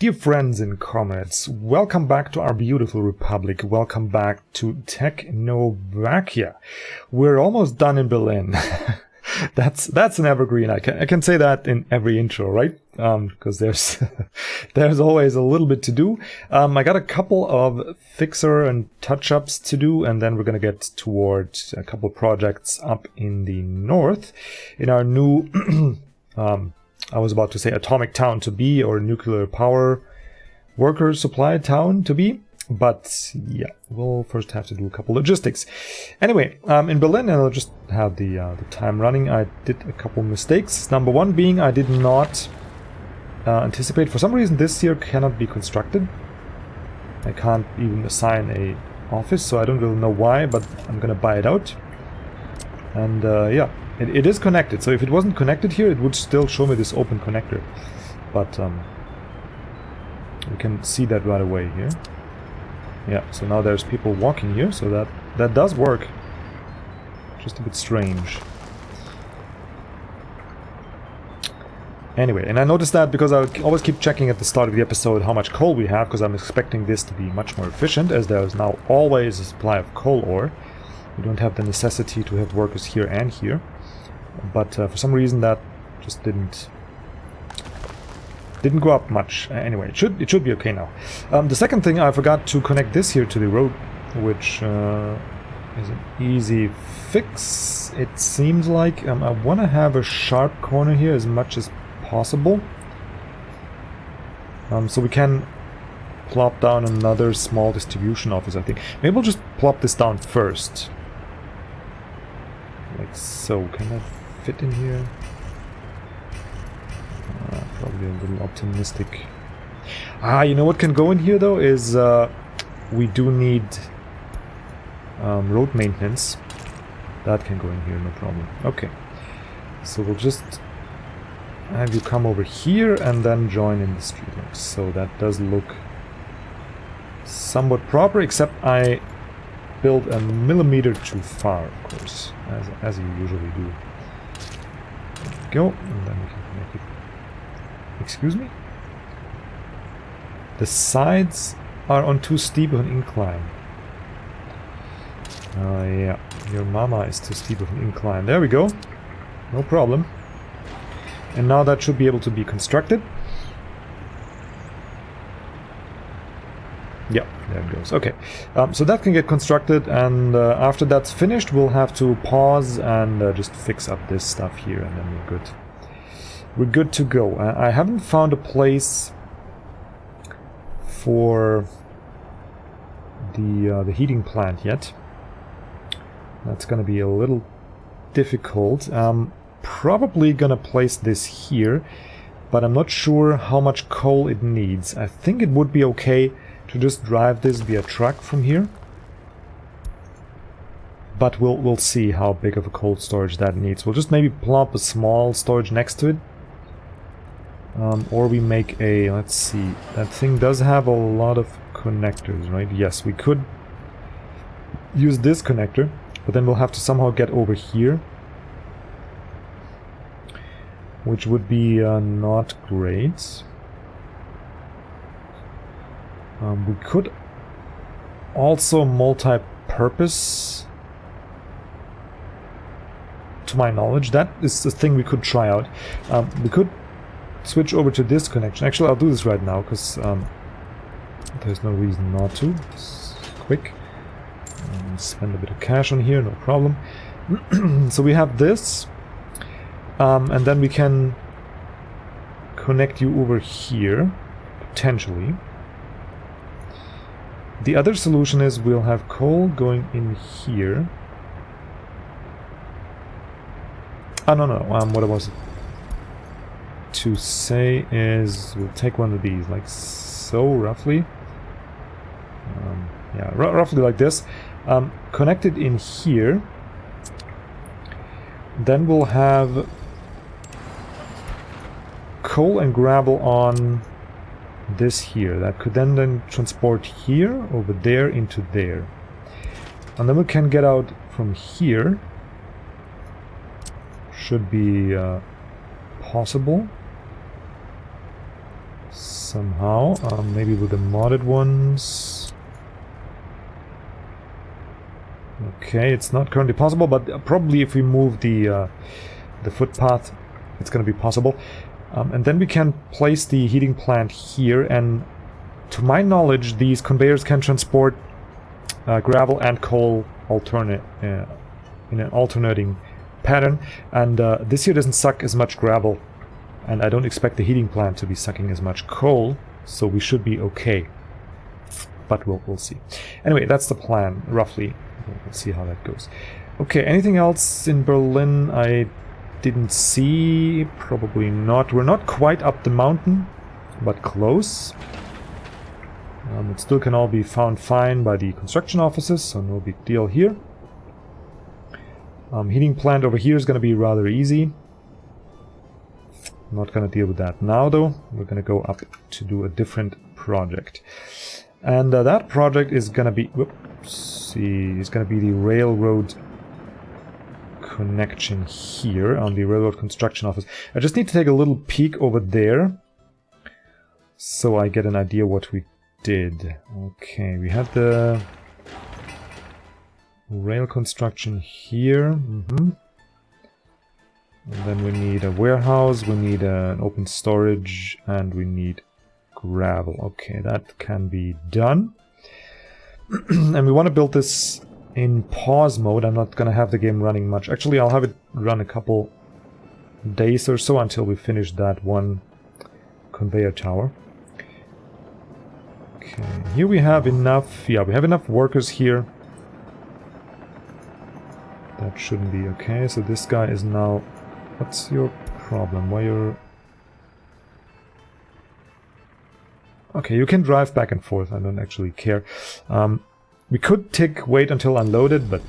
Dear friends and comrades, welcome back to our beautiful republic. Welcome back to Tecnovakia. We're almost done in Berlin. That's an evergreen. I can say that in every intro, right? Because there's there's always a little bit to do. I got a couple of fixer and touch-ups to do, and then we're gonna get towards a couple projects up in the north in our new I was about to say atomic town to be, or nuclear power worker supply town to be. But yeah, we'll first have to do a couple logistics. Anyway, in Berlin, and I'll just have the time running, I did a couple mistakes. Number one being I did not anticipate, for some reason this here cannot be constructed. I can't even assign a office, so I don't really know why, but I'm gonna buy it out. And yeah, it is connected, so if it wasn't connected here, it would still show me this open connector. But we can see that right away here. Yeah, so now there's people walking here, so that does work. Just a bit strange. Anyway, and I noticed that because I always keep checking at the start of the episode how much coal we have, because I'm expecting this to be much more efficient, as there is now always a supply of coal ore. We don't have the necessity to have workers here and here. But for some reason that just didn't go up much. Anyway, it should be okay now. The second thing, I forgot to connect this here to the road, which is an easy fix, it seems like. I want to have a sharp corner here as much as possible. So we can plop down another small distribution office, I think. Maybe we'll just plop this down first. Like so. Can that fit in here? Probably a little optimistic. You know what can go in here though is we do need road maintenance. That can go in here, no problem. Okay, so we'll just have you come over here and then join in the streetlights. So that does look somewhat proper, except I built a millimeter too far, of course, as you usually do. There we go, and then we can make it. Excuse me? The sides are on too steep of an incline. Yeah, your mama is too steep of an incline. There we go. No problem. And now that should be able to be constructed. Yeah, there it goes. Okay, so that can get constructed, and after that's finished, we'll have to pause and just fix up this stuff here, and then we're good. We're good to go. I haven't found a place for the heating plant yet. That's gonna be a little difficult. Probably gonna place this here, but I'm not sure how much coal it needs. I think it would be okay to just drive this via truck from here. But we'll see how big of a cold storage that needs. We'll just maybe plop a small storage next to it. Or we make a, let's see, that thing does have a lot of connectors, right? Yes, we could use this connector, but then we'll have to somehow get over here, which would be not great. We could also multi-purpose, to my knowledge. That is the thing we could try out. We could switch over to this connection. Actually, I'll do this right now, because there's no reason not to. It's quick. Spend a bit of cash on here, no problem. So we have this, and then we can connect you over here, potentially. The other solution is we'll have coal going in here. Oh, no, what I was to say is we'll take one of these, like so, roughly. Yeah, roughly like this. Connect it in here. Then we'll have coal and gravel on this here. That could then transport here, over there, into there. And then we can get out from here. Should be possible. somehow. Maybe with the modded ones. Okay, it's not currently possible, but probably if we move the footpath, it's going to be possible. And then we can place the heating plant here, and to my knowledge, these conveyors can transport gravel and coal in an alternating pattern, and this here doesn't suck as much gravel, and I don't expect the heating plant to be sucking as much coal, so we should be okay. But we'll see. Anyway, that's the plan, roughly. We'll see how that goes. Okay, anything else in Berlin I didn't see? Probably not. We're not quite up the mountain, but close. It still can all be found fine by the construction offices, so no big deal here. Heating plant over here is going to be rather easy. Not going to deal with that now, though. We're going to go up to do a different project. And that project is going to be... Whoops, is going to be the railroad connection here on the railroad construction office. I just need to take a little peek over there so I get an idea what we did. Okay, we had the rail construction here. And then we need a warehouse, we need an open storage, and we need gravel. Okay, that can be done. And we want to build this in pause mode. I'm not going to have the game running much. Actually, I'll have it run a couple days or so until we finish that one conveyor tower. Okay, here we have enough... Yeah, we have enough workers here. That shouldn't be okay. So this guy is now... What's your problem? Why you're... Okay, you can drive back and forth. I don't actually care. We could wait until unloaded, but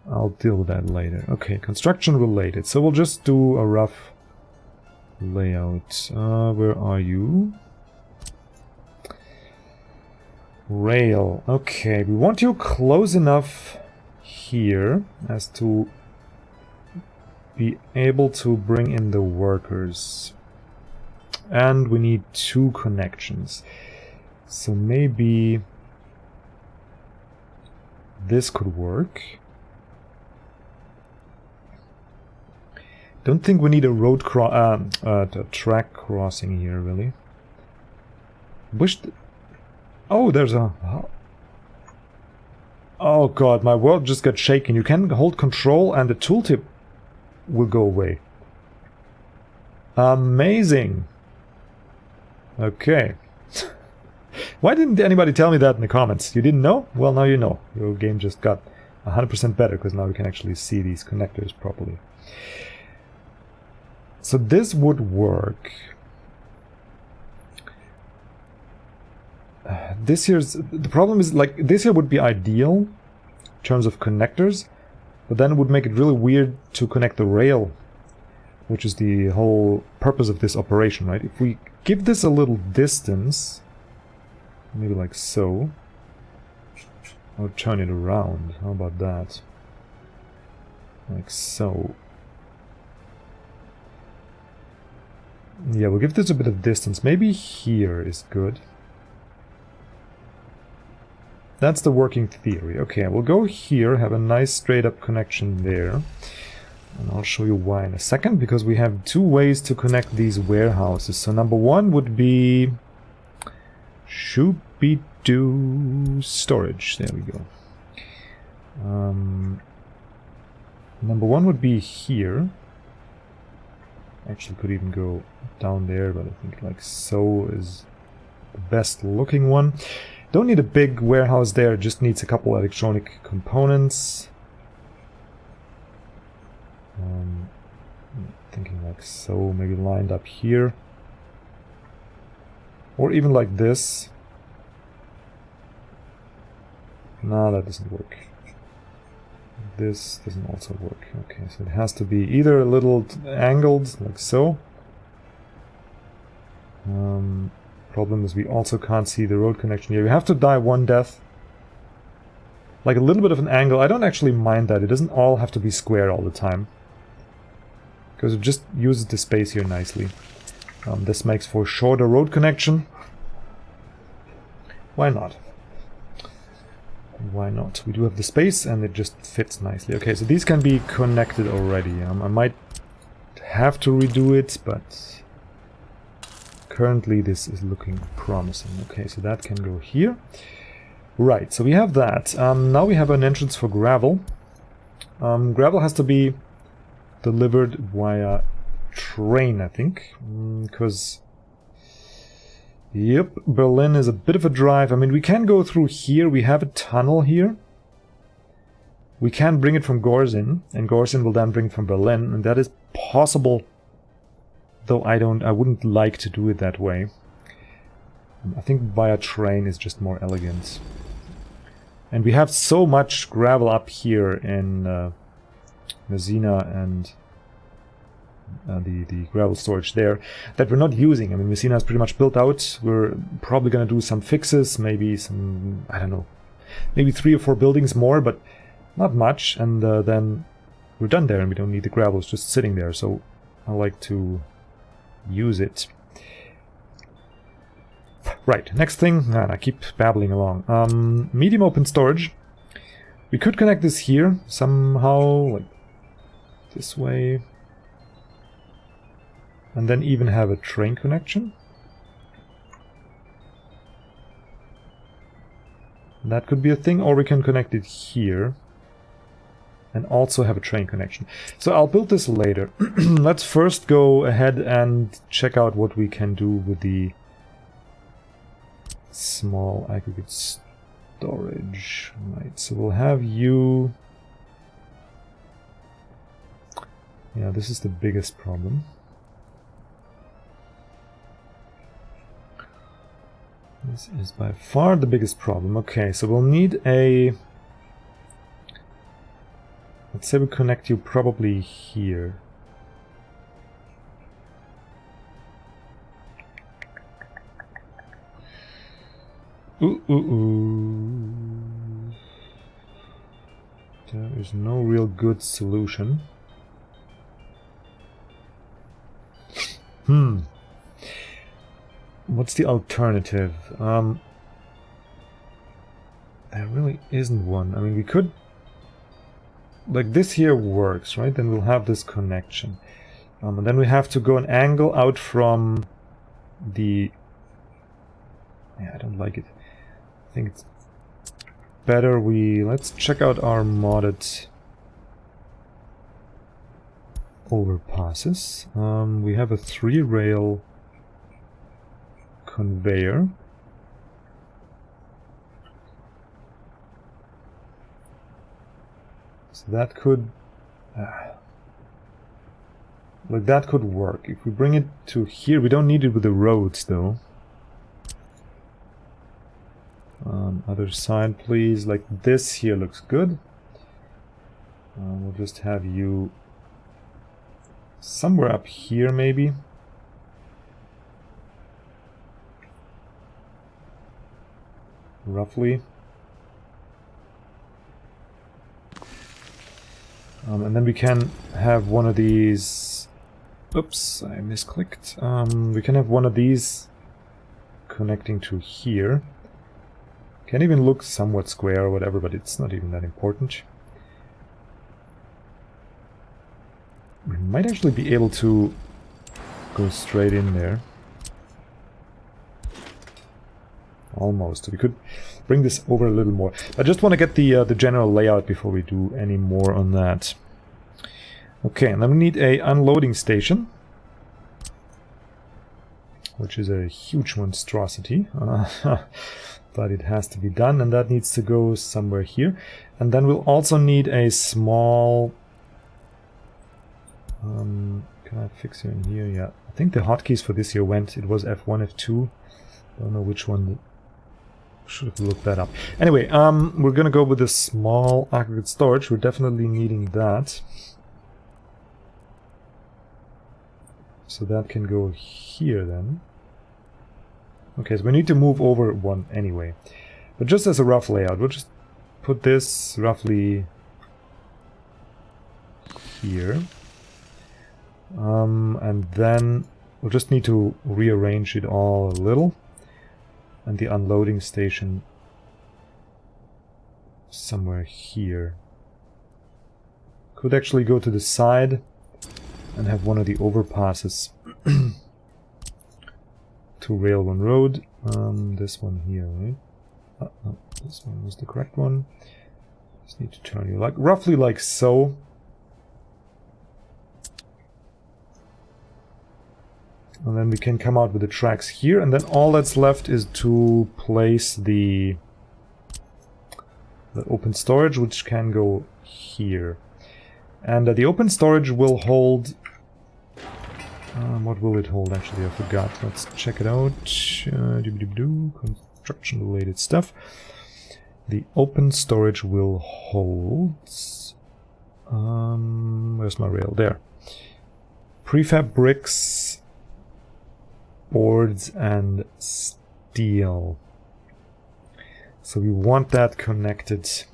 I'll deal with that later. Okay, construction related. So we'll just do a rough layout. Where are you? Rail. Okay, we want you close enough here as to be able to bring in the workers. And we need 2 connections. So maybe this could work. Don't think we need a track crossing here, really. Oh, there's a... Oh god, my world just got shaken. You can hold control and the tooltip will go away. Amazing! Okay. Why didn't anybody tell me that in the comments? You didn't know? Well, now you know. Your game just got 100% better because now we can actually see these connectors properly. So this would work. The problem is, like, this here would be ideal in terms of connectors, but then it would make it really weird to connect the rail, which is the whole purpose of this operation, right? If we give this a little distance, maybe like so, or turn it around, how about that? Like so. Yeah, we'll give this a bit of distance. Maybe here is good. That's the working theory. Okay, we'll go here, have a nice straight up connection there. And I'll show you why in a second, because we have 2 ways to connect these warehouses. So number 1 would be... Shoo-be-doo storage. There we go. Number 1 would be here. Actually could even go down there, but I think like so is the best looking one. Don't need a big warehouse there, just needs a couple electronic components. Thinking like so, maybe lined up here. Or even like this. No, that doesn't work. This doesn't also work. Okay, so it has to be either a little angled, like so. Problem is we also can't see the road connection here. We have to die 1 death. Like a little bit of an angle. I don't actually mind that. It doesn't all have to be square all the time. Because it just uses the space here nicely. This makes for shorter road connection. Why not? Why not? We do have the space and it just fits nicely. Okay, so these can be connected already. I might have to redo it, but currently this is looking promising. Okay, so that can go here. Right, so we have that. Now we have an entrance for gravel. Gravel has to be delivered via train, I think, because yep, Berlin is a bit of a drive. I mean, we can go through here. We have a tunnel here. We can bring it from Gorzin, and Gorzin will then bring it from Berlin, and that is possible, though I wouldn't like to do it that way. I think via train is just more elegant. And we have so much gravel up here in Messina and the gravel storage there that we're not using. I mean, Messina is pretty much built out. We're probably going to do some fixes, maybe some, I don't know, maybe 3 or 4 buildings more, but not much. And then we're done there and we don't need the gravel. It's just sitting there. So I like to use it. Right, next thing, I keep babbling along. Medium open storage. We could connect this here somehow, like this way. And then even have a train connection. That could be a thing, or we can connect it here. And also have a train connection. So I'll build this later. Let's first go ahead and check out what we can do with the small aggregate storage. Right, so we'll have you... Yeah, this is the biggest problem. This is by far the biggest problem. Okay, so we'll need a... Let's say we connect you probably here. There is no real good solution. What's the alternative? There really isn't one. I mean, we could... Like, this here works, right? Then we'll have this connection. And then we have to go an angle out from the... Yeah, I don't like it. I think it's better we... Let's check out our modded overpasses. We have a 3-rail conveyor. So that could... like, that could work. If we bring it to here, we don't need it with the roads, though. Other side, please. Like, this here looks good. We'll just have you somewhere up here, maybe. Roughly. And then we can have one of these... Oops, I misclicked. We can have one of these connecting to here. Can even look somewhat square or whatever, but it's not even that important. We might actually be able to go straight in there. Almost. We could bring this over a little more. I just want to get the general layout before we do any more on that. Okay, and then we need a unloading station, which is a huge monstrosity. But it has to be done, and that needs to go somewhere here. And then we'll also need a small... can I fix you in here? Yeah. I think the hotkeys for this here went. It was F1, F2. Don't know which one. Should have looked that up. Anyway, we're gonna go with a small aggregate storage. We're definitely needing that. So that can go here then. Okay, so we need to move over one anyway. But just as a rough layout, we'll just put this roughly here. And then We'll just need to rearrange it all a little. And the unloading station somewhere here. Could actually go to the side and have one of the overpasses to Rail 1 Road. This one here, right? No, this one was the correct one. Just need to turn you like roughly like so. And then we can come out with the tracks here, and then all that's left is to place the open storage, which can go here. And the open storage will hold... what will it hold, actually? I forgot. Let's check it out. Construction-related stuff. The open storage will hold... where's my rail? There. Prefab bricks, boards, and steel. So we want that connected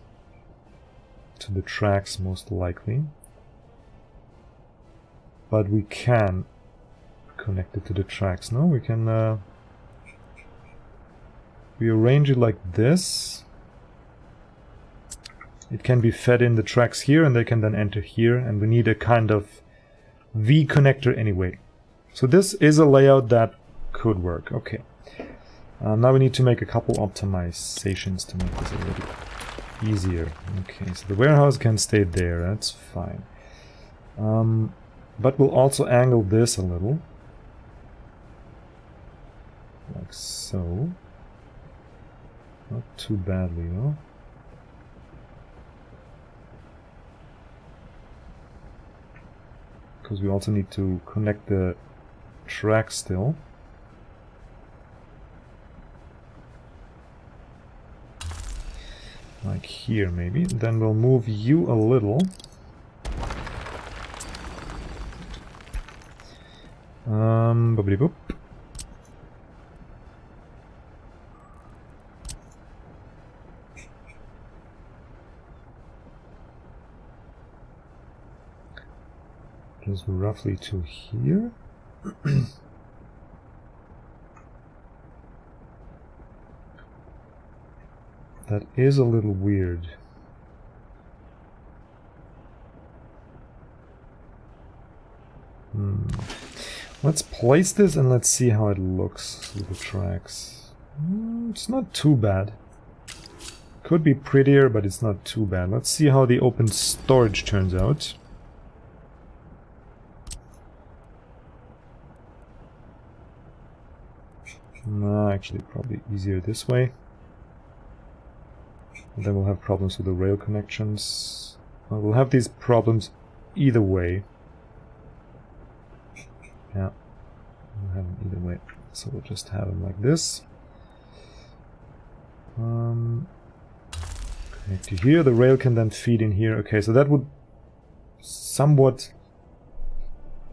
to the tracks, most likely. But we can connect it to the tracks. No, we can rearrange it like this. It can be fed in the tracks here, and they can then enter here, and we need a kind of V connector anyway. So this is a layout that could work. Okay. Now we need to make a couple optimizations to make this a little easier. Okay, so the warehouse can stay there, that's fine. But we'll also angle this a little. Like so. Not too badly, though. Because we also need to connect the track still. Like here, maybe. Then we'll move you a little. Boopity boop. Just roughly to here. That is a little weird. Let's place this and let's see how it looks with the tracks. It's not too bad. Could be prettier, but it's not too bad. Let's see how the open storage turns out. No, actually probably easier this way. And then we'll have problems with the rail connections. We'll have these problems either way. Yeah, we'll have them either way. So we'll just have them like this. Connect to here. The rail can then feed in here. Okay, so that would somewhat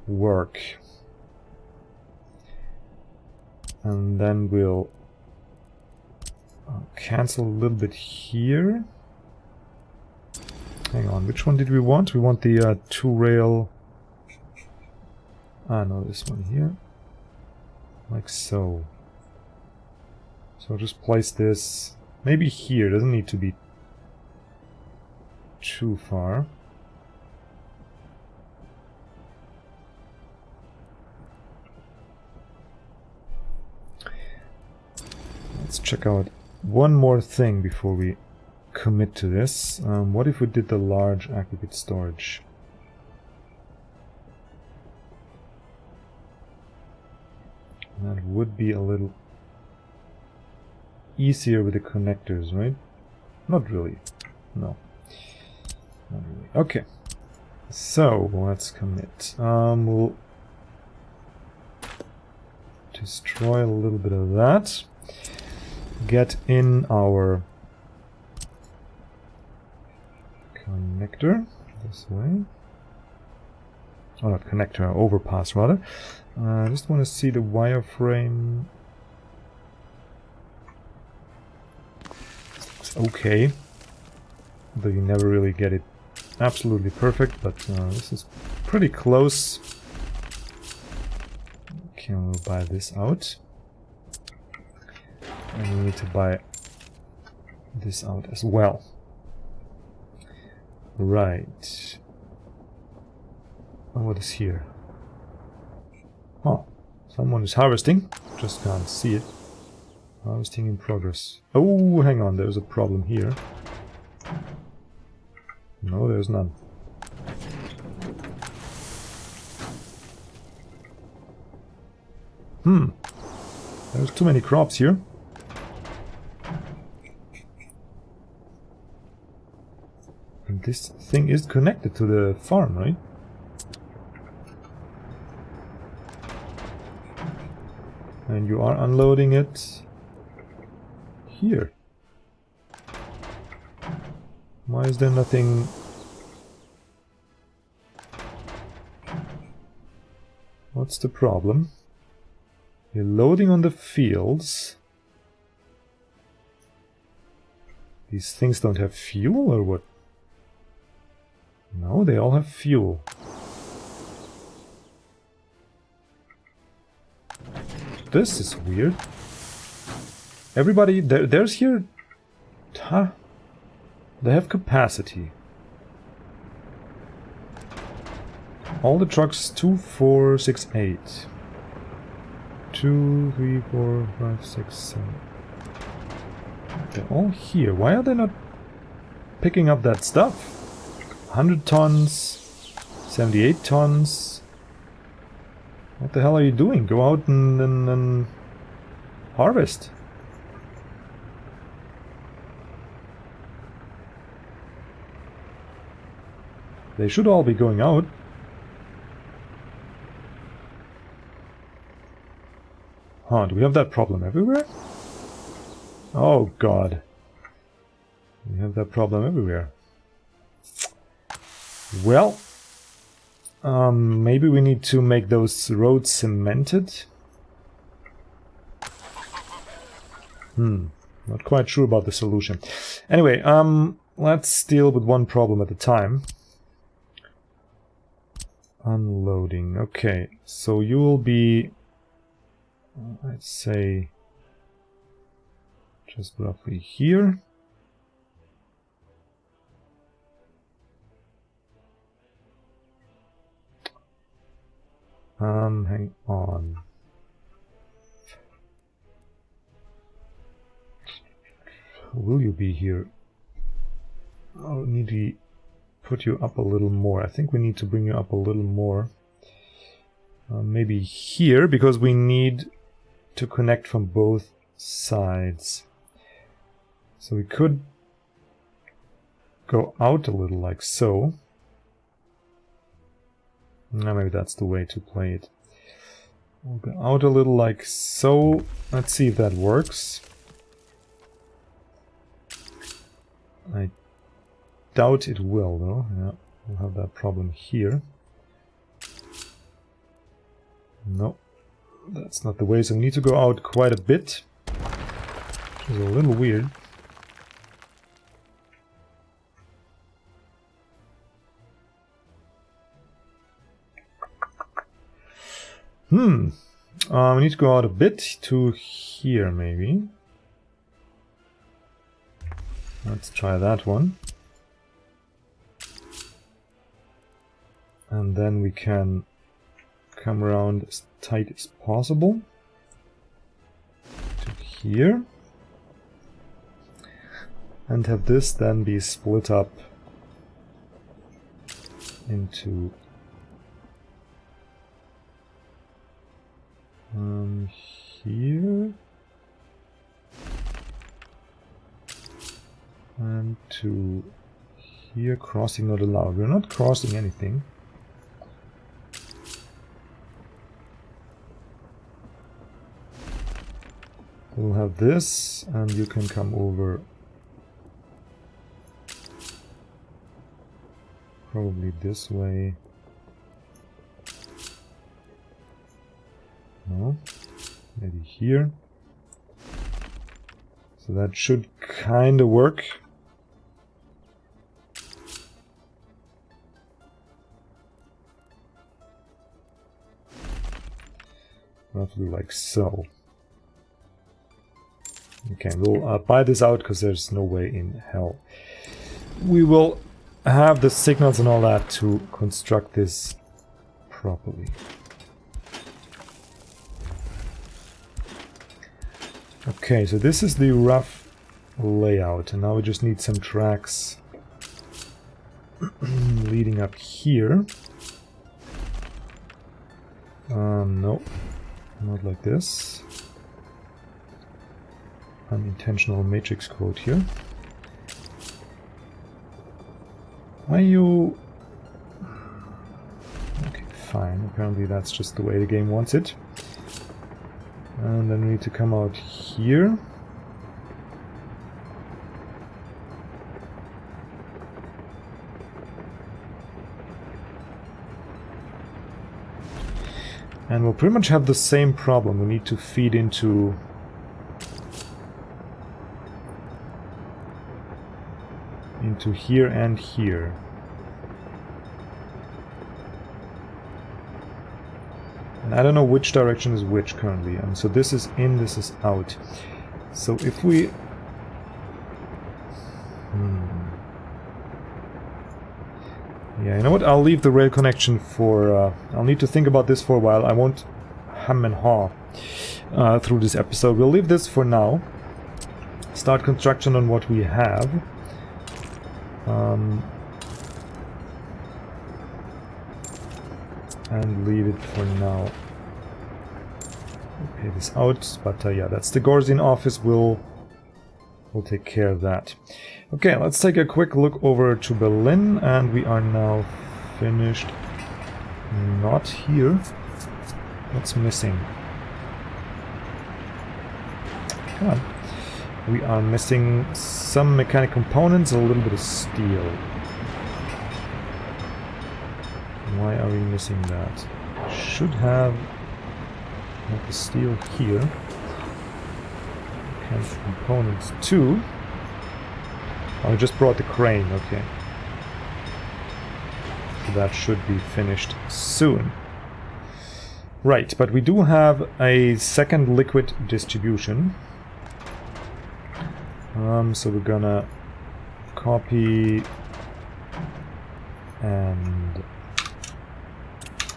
work. And then we'll cancel a little bit here. Hang on, which one did we want? We want the two rail... Ah, no, this one here. Like so. So I'll just place this maybe here. Doesn't need to be too far. Let's check out one more thing before we commit to this. What if we did the large aggregate storage? That would be a little easier with the connectors, right? Not really. No. Not really. Okay. So, let's commit. We'll destroy a little bit of that. Get in our connector this way. Oh, not connector, our overpass rather. I just want to see the wireframe. It's okay. Though you never really get it absolutely perfect, but this is pretty close. Okay, we'll buy this out. And we need to buy this out as well. Right. And what is here? Huh. Someone is harvesting. Just can't see it. Harvesting in progress. Oh, hang on. There's a problem here. No, there's none. There's too many crops here. And this thing is connected to the farm, right? And you are unloading it here. Why is there nothing? What's the problem? You're loading on the fields. These things don't have fuel or what? No, they all have fuel. This is weird. Everybody, there's here... Huh? They have capacity. All the trucks 2, 4, 6, 8. 2, 3, 4, 5, 6, 7. They're all here. Why are they not picking up that stuff? 100 tons, 78 tons. What the hell are you doing? Go out and harvest. They should all be going out. Huh, do we have that problem everywhere? Oh god. We have that problem everywhere. Well, maybe we need to make those roads cemented. Not quite sure about the solution. Anyway, let's deal with one problem at a time. Unloading. Okay, so you will be, let's say, just roughly here. Hang on. Will you be here? I'll need to put you up a little more. I think we need to bring you up a little more. Maybe here, because we need to connect from both sides. So we could go out a little like so. Maybe that's the way to play it. We'll go out a little like so. Let's see if that works. I doubt it will, though. Yeah, we'll have that problem here. No, that's not the way. So we need to go out quite a bit, which is a little weird. We need to go out a bit to here, maybe. Let's try that one. And then we can come around as tight as possible to here. And have this then be split up into here and to here. Crossing not allowed. We're not crossing anything. We'll have this, and you can come over probably this way. No, maybe here. So that should kind of work. roughly like so. Okay, we'll buy this out because there's no way in hell we will have the signals and all that to construct this properly. Okay, so this is the rough layout, and now we just need some tracks leading up here. No, not like this. Unintentional matrix code here. Why you... Okay, fine. Apparently that's just the way the game wants it. And then we need to come out here. And we'll pretty much have the same problem. We need to feed into... here and here. And I don't know which direction is which currently. And so this is in, this is out. So if we... Yeah, you know what? I'll leave the rail connection for... I'll need to think about this for a while. I won't hum and haw through this episode. We'll leave this for now. Start construction on what we have. And leave it for now. Pay this out, but yeah, that's the Gorzian office. We'll take care of that. Okay, let's take a quick look over to Berlin, and we are now finished. Not here. What's missing? Come on. We are missing some mechanic components, a little bit of steel. Why are we missing that? Should have the steel here. Mechanic components too. Oh, I just brought the crane, okay. So that should be finished soon. Right, but we do have a second liquid distribution. So we're gonna copy and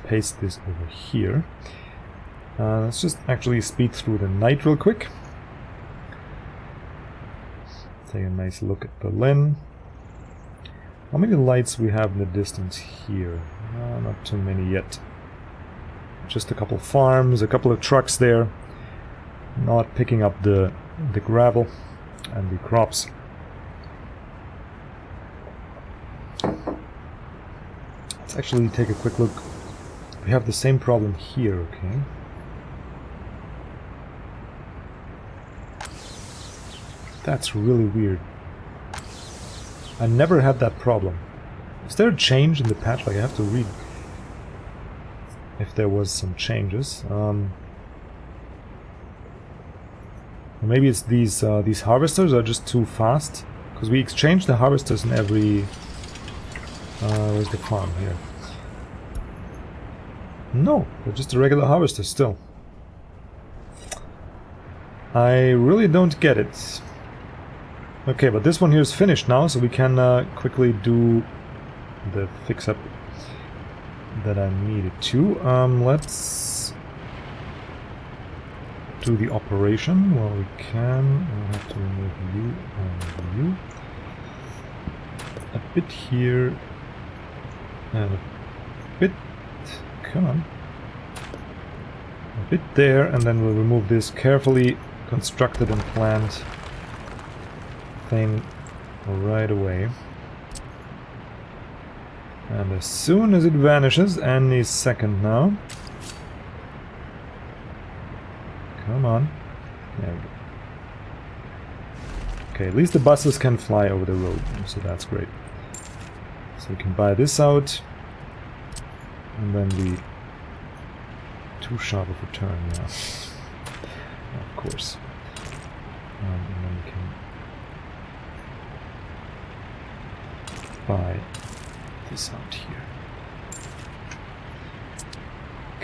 paste this over here. Let's just actually speed through the night real quick. Take a nice look at Berlin. How many lights we have in the distance here? Not too many yet. Just a couple farms, a couple of trucks there. Not picking up the gravel and the crops. Let's actually take a quick look. We have the same problem here, okay. That's really weird. I never had that problem. Is there a change in the patch? Like, I have to read if there was some changes. Maybe it's these harvesters are just too fast, because we exchanged the harvesters in every... where's the farm here? No, they're just a regular harvester still. I really don't get it. Okay, but this one here is finished now, so we can quickly do the fix-up that I needed to. Let's do the operation while we can. We'll have to remove you and you. A bit here and a bit. Come on. A bit there, and then we'll remove this carefully constructed and planned thing right away. And as soon as it vanishes, any second now. Come on. There we go. Okay, at least the buses can fly over the road, so that's great. So we can buy this out. And then the too sharp of a turn, yeah. Of course. And then we can buy this out here.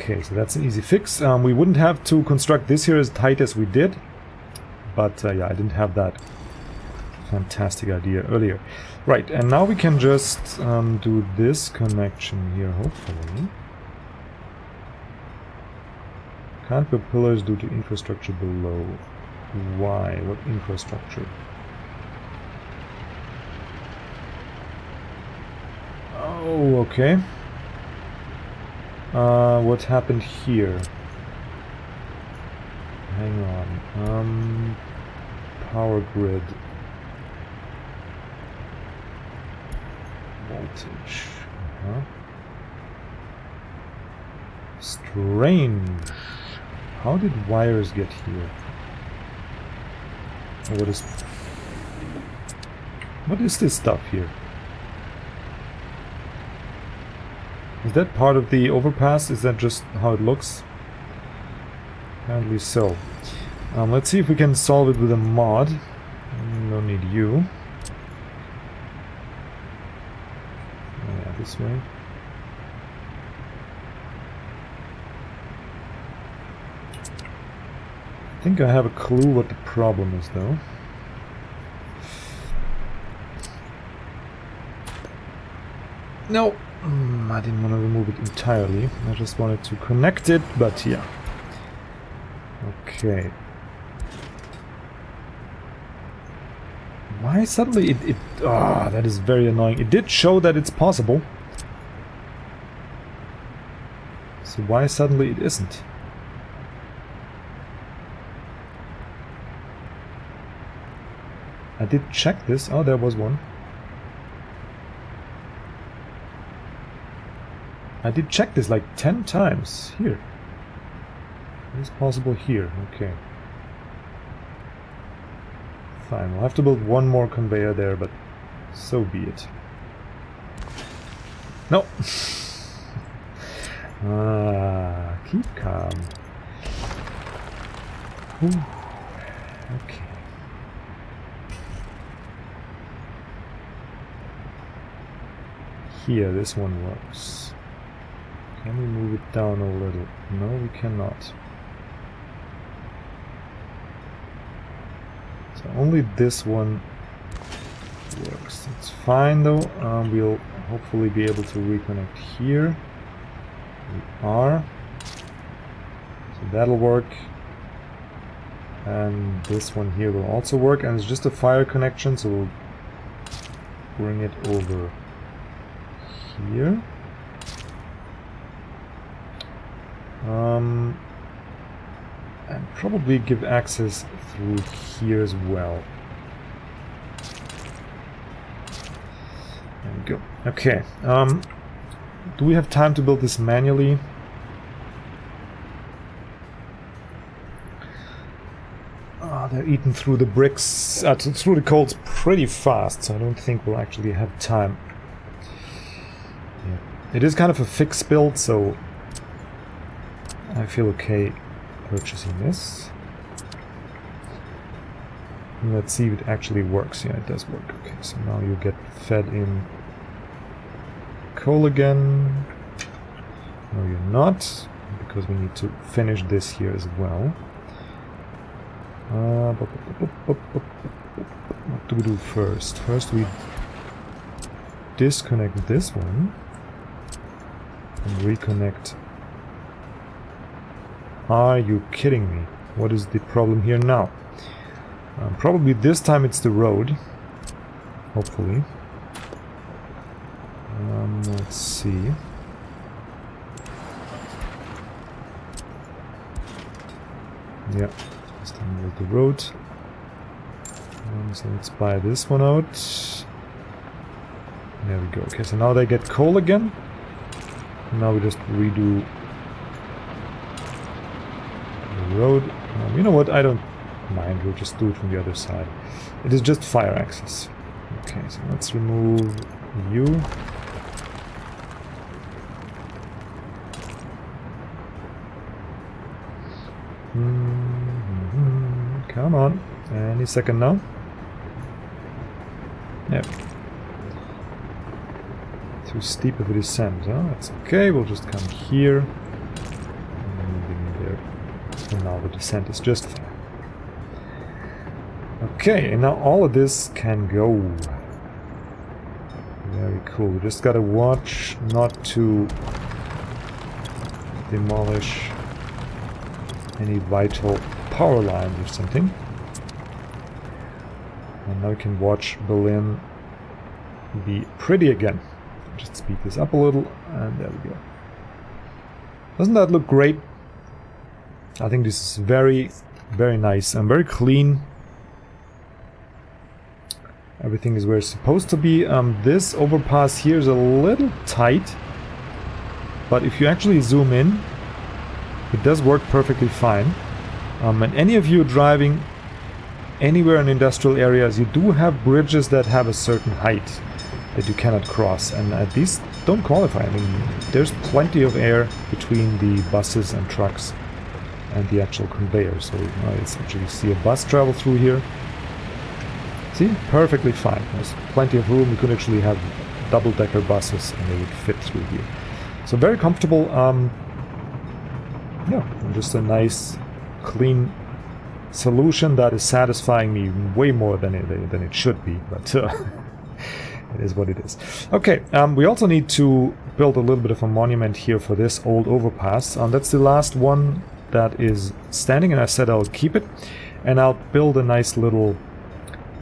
Okay, so that's an easy fix. We wouldn't have to construct this here as tight as we did. But yeah, I didn't have that fantastic idea earlier. Right, and now we can just do this connection here, hopefully. Can't build pillars due to infrastructure below. Why? What infrastructure? Oh, okay. What happened here? Hang on. Power grid. Voltage. Strange. How did wires get here? What is this stuff here? Is that part of the overpass? Is that just how it looks? Apparently so. Let's see if we can solve it with a mod. No need you. Oh, yeah, this way. I think I have a clue what the problem is, though. No, I didn't want to remove it entirely. I just wanted to connect it, but yeah. Okay. Why suddenly it that is very annoying. It did show that it's possible. So why suddenly it isn't? I did check this. Oh, there was one. I did check this like 10 times. Here. It is possible here. Okay. Fine. We'll have to build one more conveyor there, but so be it. No! Keep calm. Whew. Okay. Here, this one works. Can we move it down a little? No, we cannot. So only this one works. It's fine though. We'll hopefully be able to reconnect here. We are. So that'll work. And this one here will also work. And it's just a fire connection, so we'll bring it over here. And probably give access through here as well. There we go. Okay. Do we have time to build this manually? They're eating through the bricks, through the coals pretty fast, so I don't think we'll actually have time. Yeah. It is kind of a fixed build, so I feel okay purchasing this. And let's see if it actually works. Yeah, it does work. Okay, so now you get fed in coal again. No, you're not, because we need to finish this here as well. What do we do first? First we disconnect this one and reconnect. Are you kidding me? What is the problem here now? Probably this time it's the road. Hopefully. Let's see. Yeah, this time with the road. So let's buy this one out. There we go. Okay, so now they get coal again. Now we just redo the road. You know what? I don't mind. We'll just do it from the other side. It is just fire access. Okay, so let's remove you. Come on. Any second now. Yep. Too steep of a descent, huh? That's okay. We'll just come here. So now the descent is just fine. Okay, and now all of this can go. Very cool. We just gotta watch not to demolish any vital power lines or something. And now we can watch Berlin be pretty again. Just speed this up a little, and there we go. Doesn't that look great? I think this is very, very nice and very clean. Everything is where it's supposed to be. This overpass here is a little tight, but if you actually zoom in, it does work perfectly fine. And any of you driving anywhere in industrial areas, you do have bridges that have a certain height that you cannot cross, and these don't qualify. I mean, there's plenty of air between the buses and trucks and the actual conveyor, so it's actually, you see a bus travel through here. See, perfectly fine. There's plenty of room. You could actually have double-decker buses and they would fit through here. So very comfortable. Yeah, just a nice, clean solution that is satisfying me way more than it should be, but it is what it is. Okay, we also need to build a little bit of a monument here for this old overpass. That's the last one that is standing, and I said I'll keep it, and I'll build a nice little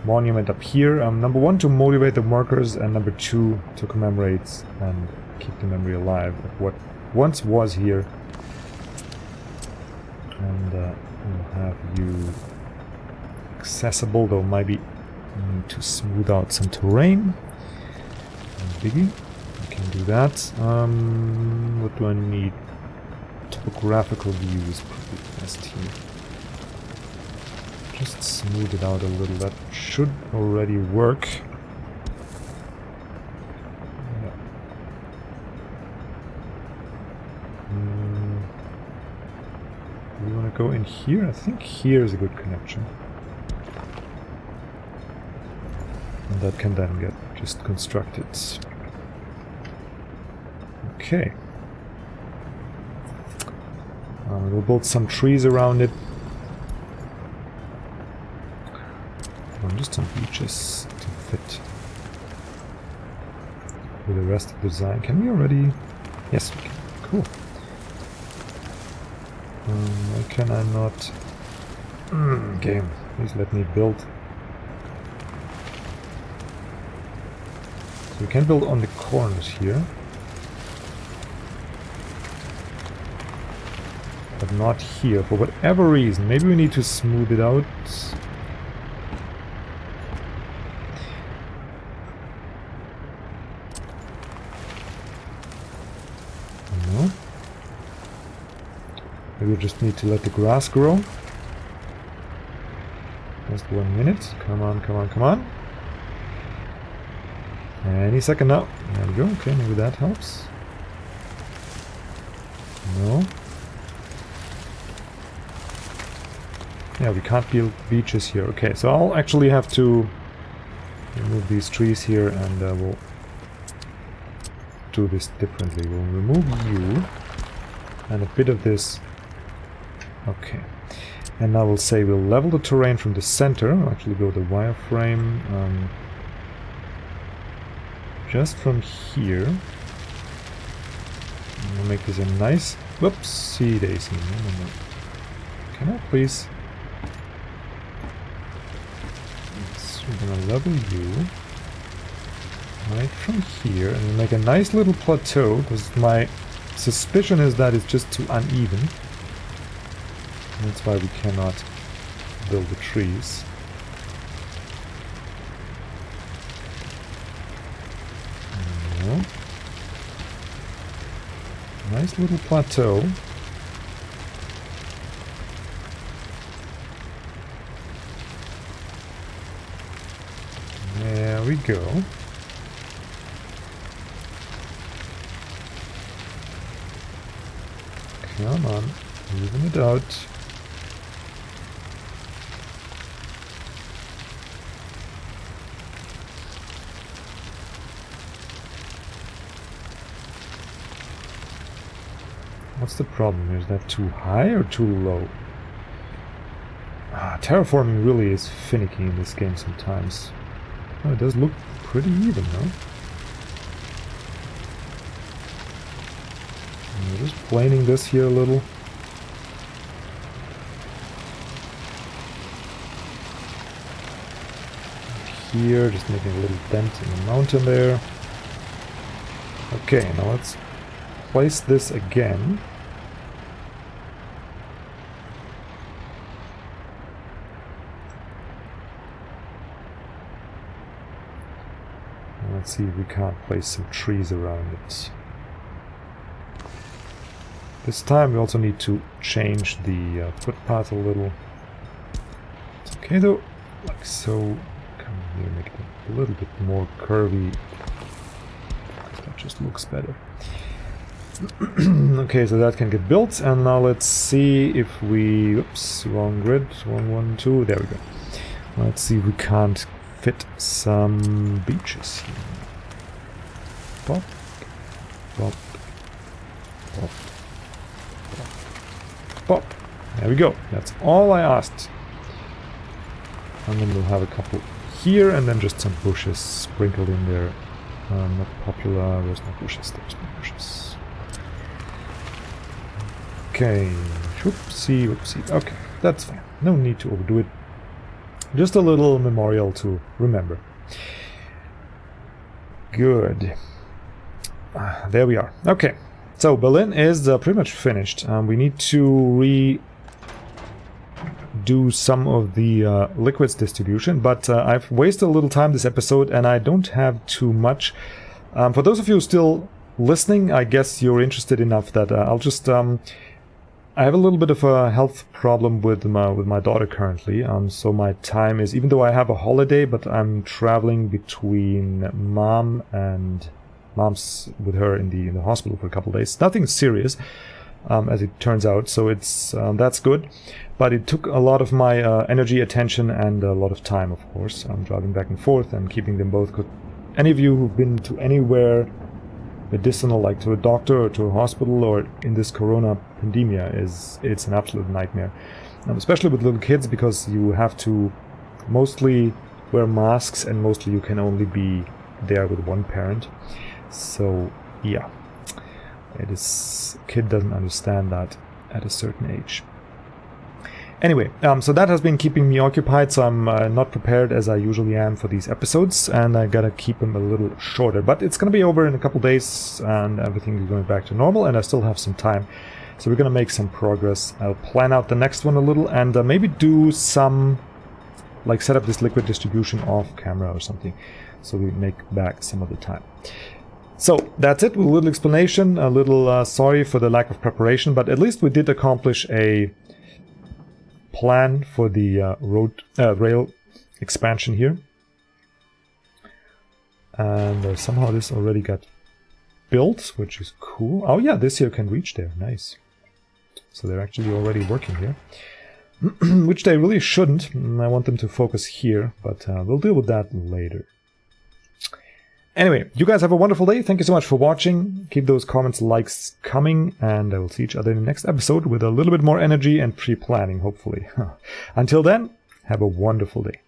monument up here. Number one, to motivate the workers, and number two, to commemorate and keep the memory alive of what once was here. And we'll have you accessible, though maybe need to smooth out some terrain. Biggie, I can do that. What do I need? Topographical view is probably best here. Just smooth it out a little. That should already work. Yeah. We want to go in here? I think here is a good connection. And that can then get just constructed. Okay. We'll build some trees around it. Just some beaches to fit with the rest of the design. Can we already? Yes, we can. Cool. Why can I not? Game, please let me build. So we can build on the corners here, but not here for whatever reason. Maybe we need to smooth it out. No. Maybe we just need to let the grass grow. Just 1 minute. Come on, come on, come on. Any second now. There we go. Okay, maybe that helps. No. Yeah, we can't build beaches here. Okay, so I'll actually have to remove these trees here, and we'll do this differently. We'll remove you and a bit of this. Okay. And now we'll say we'll level the terrain from the center. We'll actually go the wireframe just from here. And we'll make this a nice... Whoopsie daisy. No. Can I please... We're gonna level you right from here and make a nice little plateau, because my suspicion is that it's just too uneven. And that's why we cannot build the trees. No. Nice little plateau. There we go. Come on, even it out. What's the problem? Is that too high or too low? Terraforming really is finicky in this game sometimes. Oh, it does look pretty even, though. I'm just planing this here a little. Here, just making a little dent in the mountain there. Okay, now let's place this again. Let's see if we can't place some trees around it. This time we also need to change the footpath a little. It's okay though, like so. Come here, make it a little bit more curvy. That just looks better. Okay, so that can get built, and now let's see if we... Oops, wrong grid. 1, 1, 2. There we go. Let's see if we can't fit some beaches here. Pop, pop, pop, pop, pop. There we go. That's all I asked. And then we'll have a couple here, and then just some bushes sprinkled in there. Not popular. There's no bushes. There's no bushes. Okay. Whoopsie, whoopsie. Okay, that's fine. No need to overdo it. Just a little memorial to remember. Good. There we are. Okay, so Berlin is pretty much finished. We need to redo some of the liquids distribution, but I've wasted a little time this episode and I don't have too much. For those of you still listening, I guess you're interested enough that I'll just... I have a little bit of a health problem with my daughter currently, so my time is, even though I have a holiday, but I'm traveling between mom's with her in the hospital for a couple of days. Nothing serious, as it turns out, so it's that's good. But it took a lot of my energy, attention, and a lot of time, of course. I'm driving back and forth and keeping them both good. Any of you who've been to anywhere medicinal, like to a doctor or to a hospital or in this corona pandemia, it's an absolute nightmare, especially with little kids, because you have to mostly wear masks and mostly you can only be there with one parent. So yeah, kid doesn't understand that at a certain age. Anyway, so that has been keeping me occupied, so I'm not prepared as I usually am for these episodes, and I gotta keep them a little shorter. But it's gonna be over in a couple days, and everything is going back to normal, and I still have some time. So we're gonna make some progress. I'll plan out the next one a little, and maybe do some, like set up this liquid distribution off camera or something, so we make back some of the time. So that's it, with a little explanation, a little sorry for the lack of preparation, but at least we did accomplish a plan for the rail expansion here, and somehow this already got built, which is cool. Oh yeah, this here can reach there. Nice. So they're actually already working here, which they really shouldn't. I want them to focus here, but we'll deal with that later. Anyway, you guys have a wonderful day. Thank you so much for watching. Keep those comments, likes coming, and I will see each other in the next episode with a little bit more energy and pre-planning, hopefully. Until then, have a wonderful day.